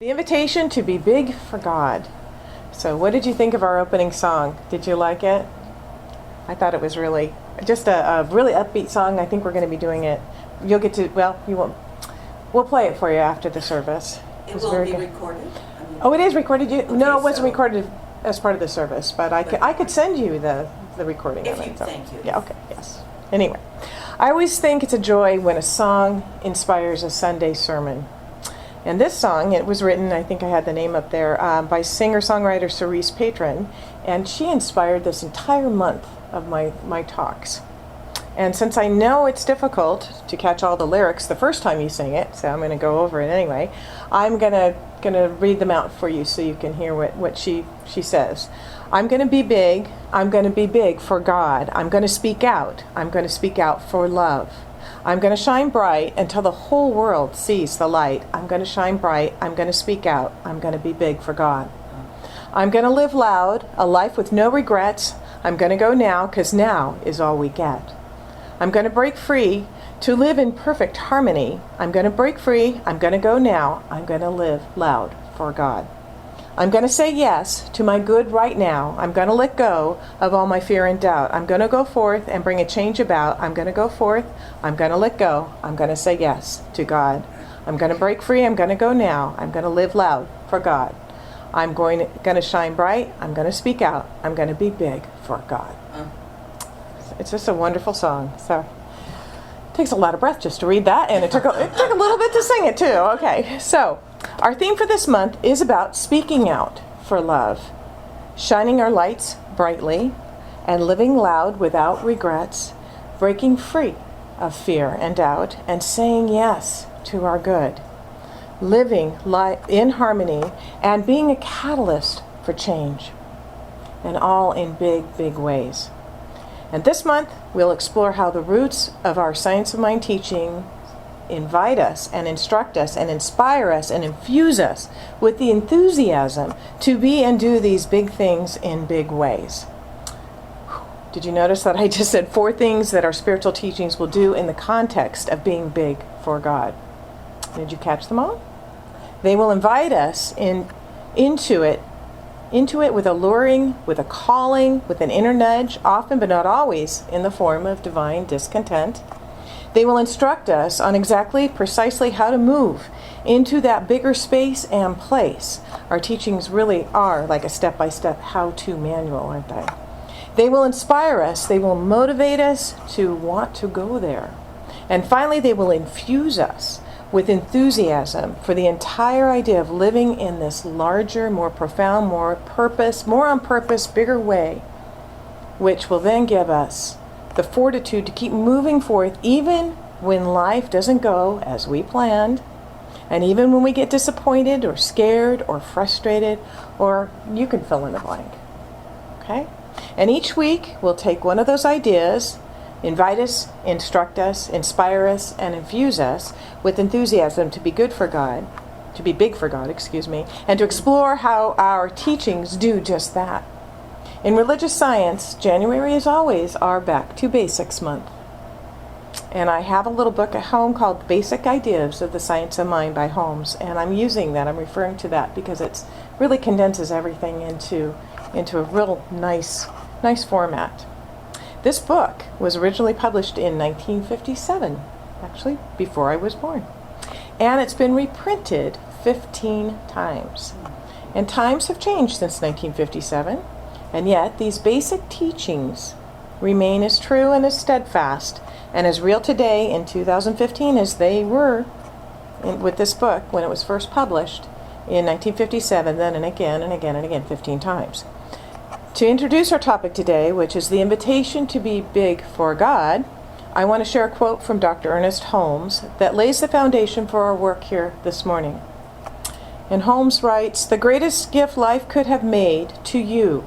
The invitation to be big for God. So what did you think of our opening song? Did you like it? I thought it was really, just a really upbeat song. I think we're going to be doing it. You'll get to, well, you won't. We'll play it for you after the service. It will be recorded? Oh, it is recorded? No, it wasn't so- recorded as part of the service, but I could send you the recording If of you, it. So. thank you. Yeah, okay, yes. Anyway, I always think it's a joy when a song inspires a Sunday sermon. And this song, it was written, I think I had the name up there, by singer-songwriter Cerise Patron, and she inspired this entire month of my talks. And since I know it's difficult to catch all the lyrics the first time you sing it, so I'm going to go over it anyway, I'm gonna read them out for you so you can hear what she says. I'm going to be big. I'm going to be big for God. I'm going to speak out. I'm going to speak out for love. I'm going to shine bright until the whole world sees the light. I'm going to shine bright. I'm going to speak out. I'm going to be big for God. I'm going to live loud, a life with no regrets. I'm going to go now, because now is all we get. I'm going to break free to live in perfect harmony. I'm going to break free. I'm going to go now. I'm going to live loud for God. I'm going to say yes to my good right now. I'm going to let go of all my fear and doubt. I'm going to go forth and bring a change about. I'm going to go forth. I'm going to let go. I'm going to say yes to God. I'm going to break free. I'm going to go now. I'm going to live loud for God. I'm going to shine bright. I'm going to speak out. I'm going to be big for God. It's just a wonderful song. So it takes a lot of breath just to read that, and it took a little bit to sing it too. Okay, so our theme for this month is about speaking out for love, shining our lights brightly, and living loud without regrets, breaking free of fear and doubt, and saying yes to our good, living in harmony, and being a catalyst for change, and all in big, big ways. And this month, we'll explore how the roots of our Science of Mind teaching invite us and instruct us and inspire us and infuse us with the enthusiasm to be and do these big things in big ways. Did you notice that I just said 4 things that our spiritual teachings will do in the context of being big for God? Did you catch them all? They will invite us into it with a luring, with a calling, with an inner nudge, often but not always in the form of divine discontent. They will instruct us on precisely how to move into that bigger space and place. Our teachings really are like a step-by-step how-to manual, aren't they? They will inspire us. They will motivate us to want to go there. And finally, they will infuse us with enthusiasm for the entire idea of living in this larger, more profound, more on purpose, bigger way, which will then give us the fortitude to keep moving forth even when life doesn't go as we planned, and even when we get disappointed or scared or frustrated, or you can fill in the blank. Okay? And each week we'll take one of those ideas, invite us, instruct us, inspire us, and infuse us with enthusiasm to be good for God, to be big for God, and to explore how our teachings do just that. In religious science, January is always our Back to Basics month. And I have a little book at home called Basic Ideas of the Science of Mind by Holmes, and I'm using that, I'm referring to that because it really condenses everything into a real nice format. This book was originally published in 1957, actually before I was born. And it's been reprinted 15 times. And times have changed since 1957, and yet these basic teachings remain as true and as steadfast and as real today in 2015 as they were with this book when it was first published in 1957, then and again and again and again 15 times. To introduce our topic today, which is the invitation to be big for God, I want to share a quote from Dr. Ernest Holmes that lays the foundation for our work here this morning. And Holmes writes, "The greatest gift life could have made to you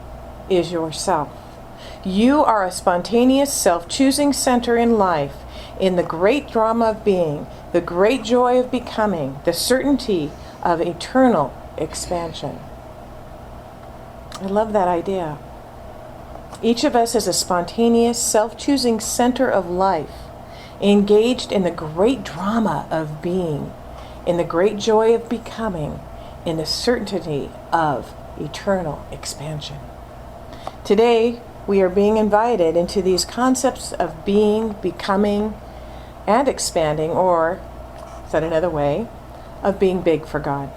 is yourself. You are a spontaneous, self-choosing center in life, in the great drama of being, the great joy of becoming, the certainty of eternal expansion." I love that idea. Each of us is a spontaneous, self-choosing center of life, engaged in the great drama of being, in the great joy of becoming, in the certainty of eternal expansion. Today, we are being invited into these concepts of being, becoming, and expanding, or, said another way, of being big for God.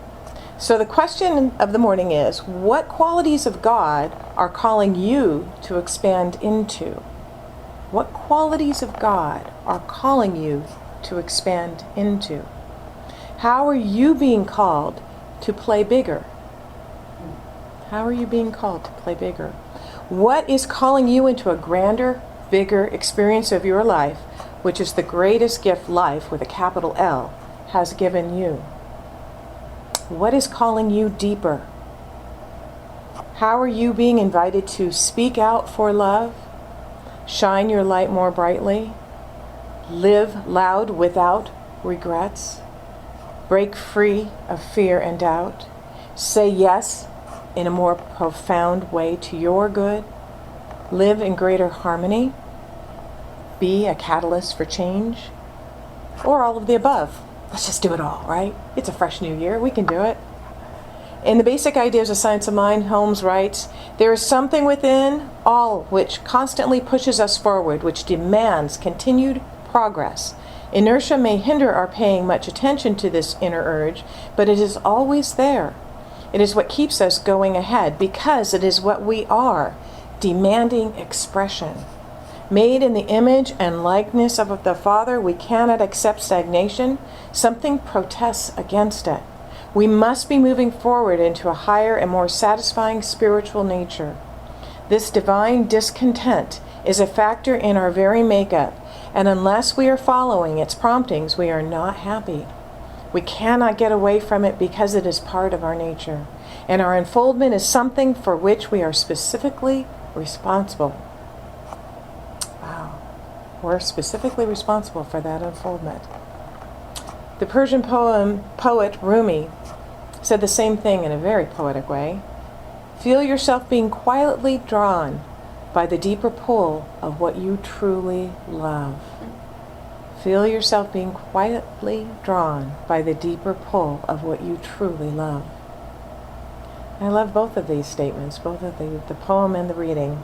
So the question of the morning is, what qualities of God are calling you to expand into? What qualities of God are calling you to expand into? How are you being called to play bigger? How are you being called to play bigger? What is calling you into a grander, bigger experience of your life, which is the greatest gift life, with a capital L, has given you? What is calling you deeper? How are you being invited to speak out for love, shine your light more brightly, live loud without regrets, break free of fear and doubt, say yes in a more profound way to your good, live in greater harmony, be a catalyst for change, or all of the above? Let's just do it all, right? It's a fresh new year. We can do it. In the Basic Ideas of Science of Mind, Holmes writes, there is something within all which constantly pushes us forward, which demands continued progress. Inertia may hinder our paying much attention to this inner urge, but it is always there. It is what keeps us going ahead, because it is what we are, demanding expression. Made in the image and likeness of the Father, we cannot accept stagnation. Something protests against it. We must be moving forward into a higher and more satisfying spiritual nature. This divine discontent is a factor in our very makeup, and unless we are following its promptings, we are not happy. We cannot get away from it because it is part of our nature, and our unfoldment is something for which we are specifically responsible. Wow. We're specifically responsible for that unfoldment. The Persian poet Rumi said the same thing in a very poetic way. Feel yourself being quietly drawn by the deeper pull of what you truly love. Feel yourself being quietly drawn by the deeper pull of what you truly love. I love both of these statements, both of the poem and the reading.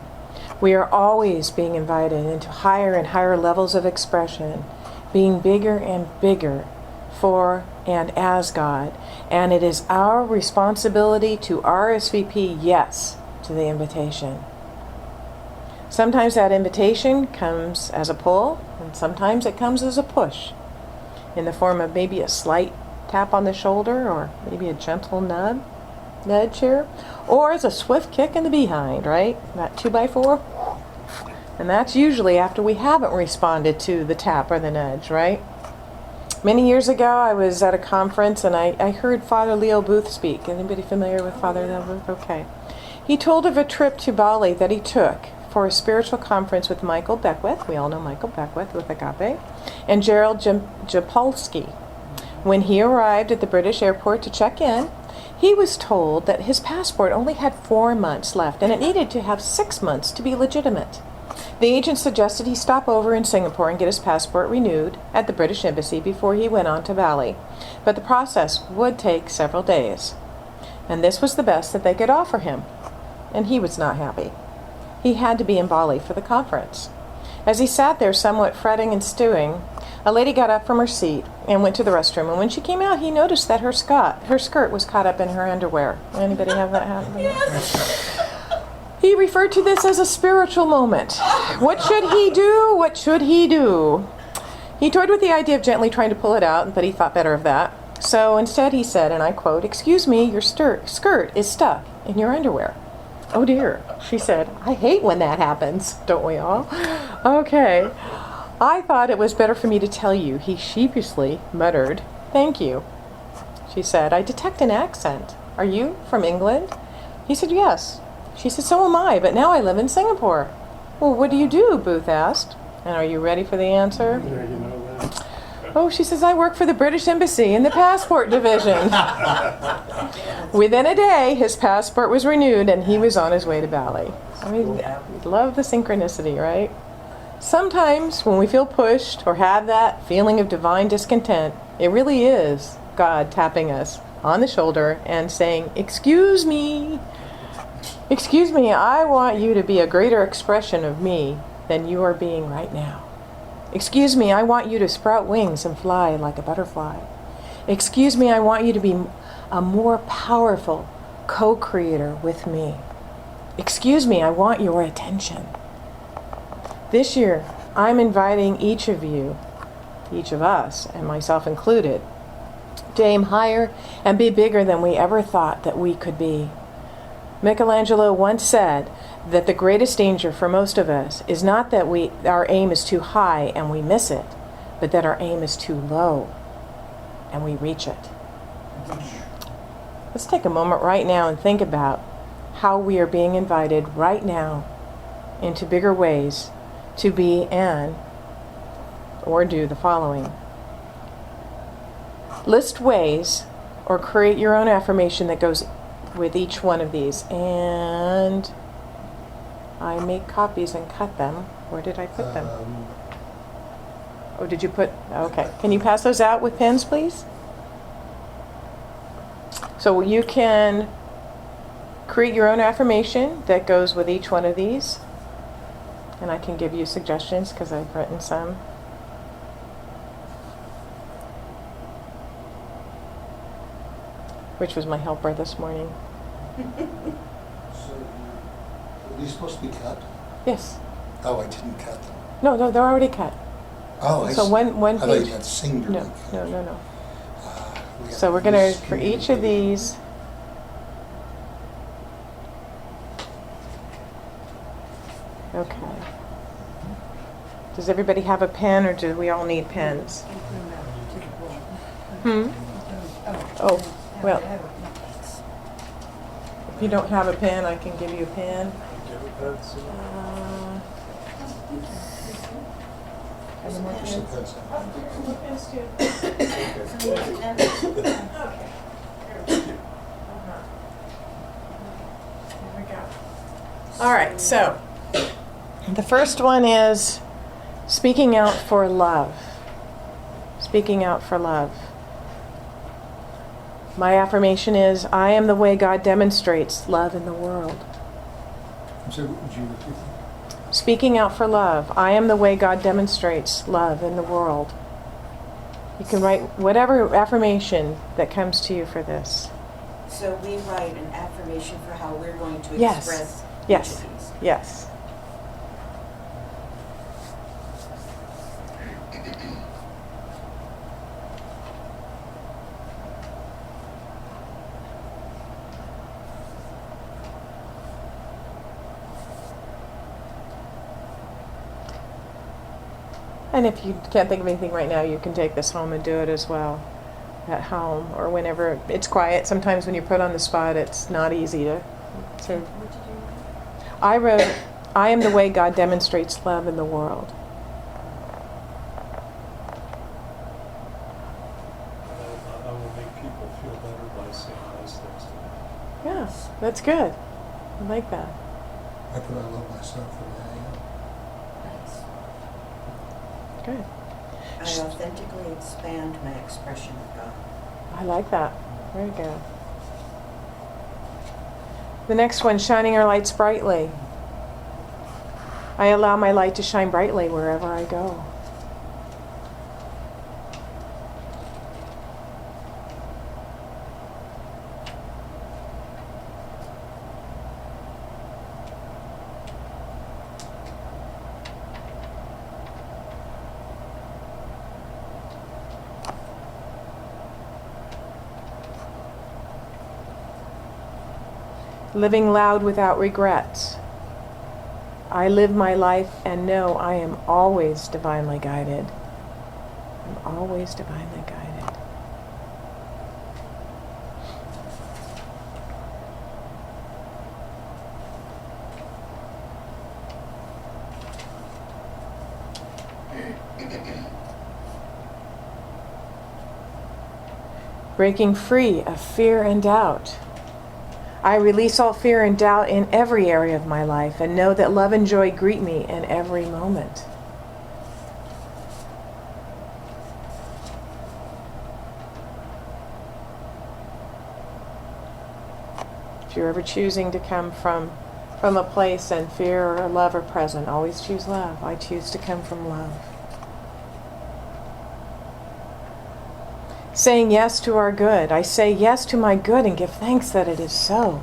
We are always being invited into higher and higher levels of expression, being bigger and bigger for and as God, and it is our responsibility to RSVP yes to the invitation. Sometimes that invitation comes as a pull, and sometimes it comes as a push, in the form of maybe a slight tap on the shoulder, or maybe a gentle nudge here, or as a swift kick in the behind, right? That 2x4. And that's usually after we haven't responded to the tap or the nudge, right? Many years ago, I was at a conference and I heard Father Leo Booth speak. Anybody familiar with Father Leo Booth? Okay. He told of a trip to Bali that he took for a spiritual conference with Michael Beckwith. We all know Michael Beckwith with Agape. And Gerald Japolsky. When he arrived at the British airport to check in, he was told that his passport only had 4 months left and it needed to have 6 months to be legitimate. The agent suggested he stop over in Singapore and get his passport renewed at the British Embassy before he went on to Bali. But the process would take several days. And this was the best that they could offer him. And he was not happy. He had to be in Bali for the conference. As he sat there somewhat fretting and stewing, a lady got up from her seat and went to the restroom. And when she came out, he noticed that her skirt was caught up in her underwear. Anybody have that happen? Yes. He referred to this as a spiritual moment. What should he do? What should he do? He toyed with the idea of gently trying to pull it out, but he thought better of that. So instead he said, and I quote, "Excuse me, your skirt is stuck in your underwear." "Oh dear," she said. "I hate when that happens, don't we all?" "Okay. I thought it was better for me to tell you," he sheepishly muttered. "Thank you." She said, "I detect an accent. Are you from England?" He said, "Yes." She said, "So am I, but now I live in Singapore." "Well, what do you do?" Booth asked. And are you ready for the answer? Yeah, you know that. "Oh," she says, "I work for the British Embassy in the passport division." Within a day, his passport was renewed and he was on his way to Bali. I mean, love the synchronicity, right? Sometimes when we feel pushed or have that feeling of divine discontent, it really is God tapping us on the shoulder and saying, excuse me, I want you to be a greater expression of me than you are being right now. Excuse me, I want you to sprout wings and fly like a butterfly. Excuse me, I want you to be a more powerful co-creator with me. Excuse me, I want your attention. This year, I'm inviting each of you, each of us, and myself included, to aim higher and be bigger than we ever thought that we could be. Michelangelo once said that the greatest danger for most of us is not that our aim is too high and we miss it, but that our aim is too low and we reach it. Let's take a moment right now and think about how we are being invited right now into bigger ways to be or do the following. List ways or create your own affirmation that goes with each one of these. And I make copies and cut them. Where did I put them? Oh, did you put? Okay. Can you pass those out with pens, please? So you can create your own affirmation that goes with each one of these. And I can give you suggestions because I've written some. Which was my helper this morning. So, are these supposed to be cut? Yes. Oh, I didn't cut them. No, they're already cut. Oh, I So see. one I thought you page. meant singularly cut. No. We So have we're gonna, this for each of community. these, okay. Does everybody have a pen or do we all need pens? Oh, well, if you don't have a pen, I can give you a pen. Have some more Here's some pens? pens. All right, so the first one is speaking out for love. Speaking out for love. My affirmation is, I am the way God demonstrates love in the world. So, would you repeat that? Speaking out for love. I am the way God demonstrates love in the world. You can write whatever affirmation that comes to you for this. So we write an affirmation for how we're going to Yes. express Yes. each of these. Yes. And if you can't think of anything right now, you can take this home and do it as well at home or whenever it's quiet. Sometimes when you're put on the spot, it's not easy to. So What did you write? I wrote, I am the way God demonstrates love in the world. I will make people feel better by saying nice things to them. Yes, that's good. I like that. I put I love myself for that. Good. I authentically expand my expression of God. I like that. Very good. The next one, shining our lights brightly. I allow my light to shine brightly wherever I go. Living loud without regrets. I live my life and know I am always divinely guided. I'm always divinely guided. Breaking free of fear and doubt. I release all fear and doubt in every area of my life and know that love and joy greet me in every moment. If you're ever choosing to come from a place and fear or love are present, always choose love. I choose to come from love. Saying yes to our good. I say yes to my good and give thanks that it is so.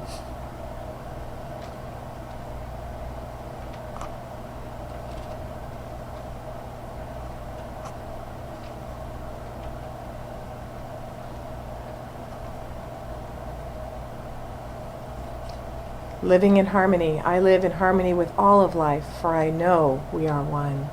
Living in harmony. I live in harmony with all of life, for I know we are one.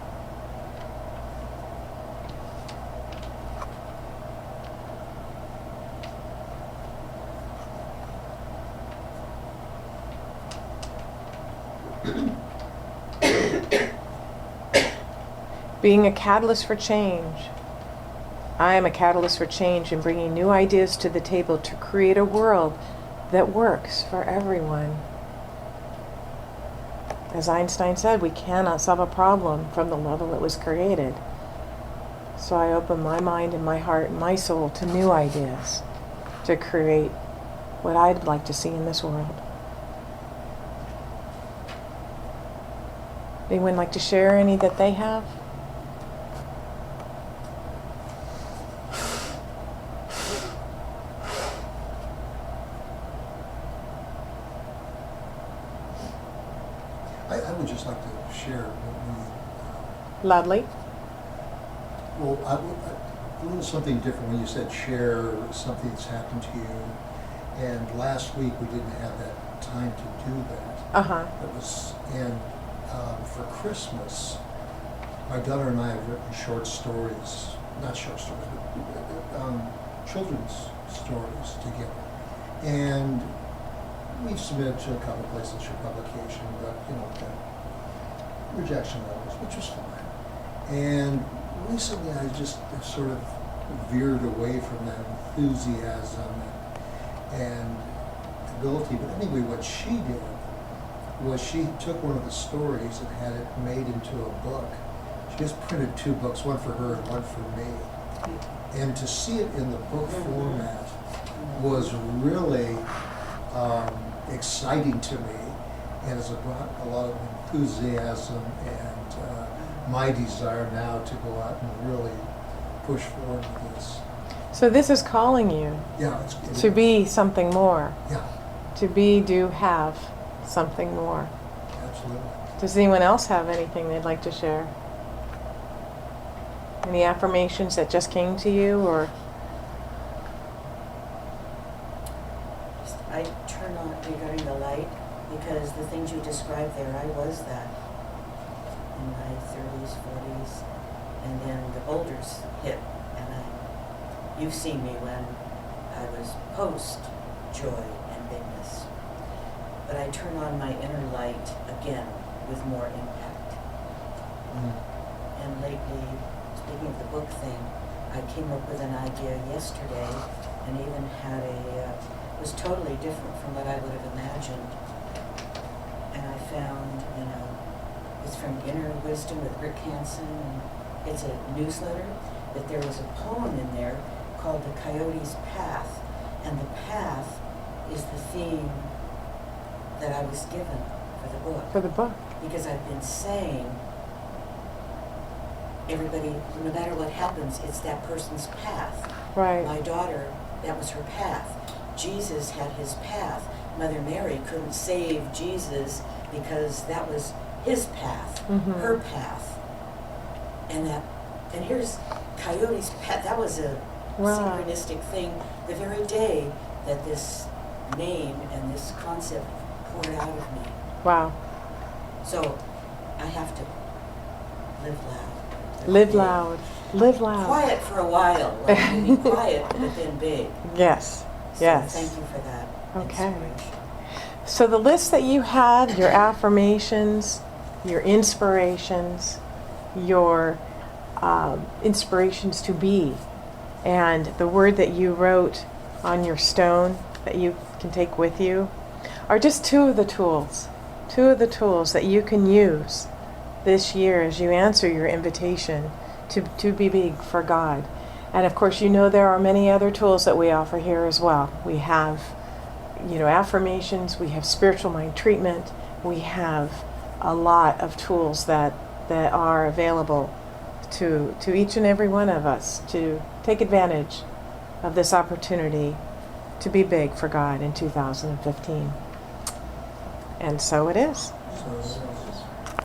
Being a catalyst for change. I am a catalyst for change in bringing new ideas to the table to create a world that works for everyone. As Einstein said, we cannot solve a problem from the level it was created. So I open my mind and my heart and my soul to new ideas to create what I'd like to see in this world. Anyone like to share any that they have? I would just like to share what Lovely. well, a little something different when you said share something that's happened to you. And last week we didn't have that time to do that. Uh-huh. For Christmas, my daughter and I have written short stories, not short stories, but children's stories together. And we've submitted to a couple places for publication, but the rejection levels, which was fine. And recently I just sort of veered away from that enthusiasm and ability. But anyway, what she did was she took one of the stories and had it made into a book. She just printed 2 books, one for her and one for me. And to see it in the book format was really exciting to me, and has brought a lot of enthusiasm and my desire now to go out and really push forward with this. So this is calling you Yeah, to be something more. Yeah, To be, do, have something more. absolutely. Does anyone else have anything they'd like to share? Any affirmations that just came to you, or? I turn on regarding the light, because the things you described there, I was that in my 30s, 40s, and then the boulders hit, and you've seen me when I was post-joy and bigness. But I turn on my inner light again with more impact. And lately, speaking of the book thing, I came up with an idea yesterday and even had it was totally different from what I would have imagined. And I found, it's from Inner Wisdom with Rick Hansen, and it's a newsletter, but there was a poem in there called The Coyote's Path, and the path is the theme that I was given for the book. For the book. Because I've been saying, everybody, no matter what happens, it's that person's path. Right. My daughter, that was her path. Jesus had his path. Mother Mary couldn't save Jesus because that was his path, her path. And here's Coyote's path. That was a synchronistic thing. The very day that this name and this concept poured out of me. Wow. So I have to live loud. Live loud. Live loud. Quiet for a while. Like, be quiet, but then big. Yes. So Yes. thank you for that. Okay. inspiration. So the list that you had, your affirmations, your inspirations, your inspirations to be, and the word that you wrote on your stone that you can take with you, are just 2 of the tools. 2 of the tools that you can use this year as you answer your invitation to be big for God. And of course, there are many other tools that we offer here as well. We have, affirmations, we have spiritual mind treatment, we have a lot of tools that are available to each and every one of us to take advantage of this opportunity to be big for God in 2015. And so it is. So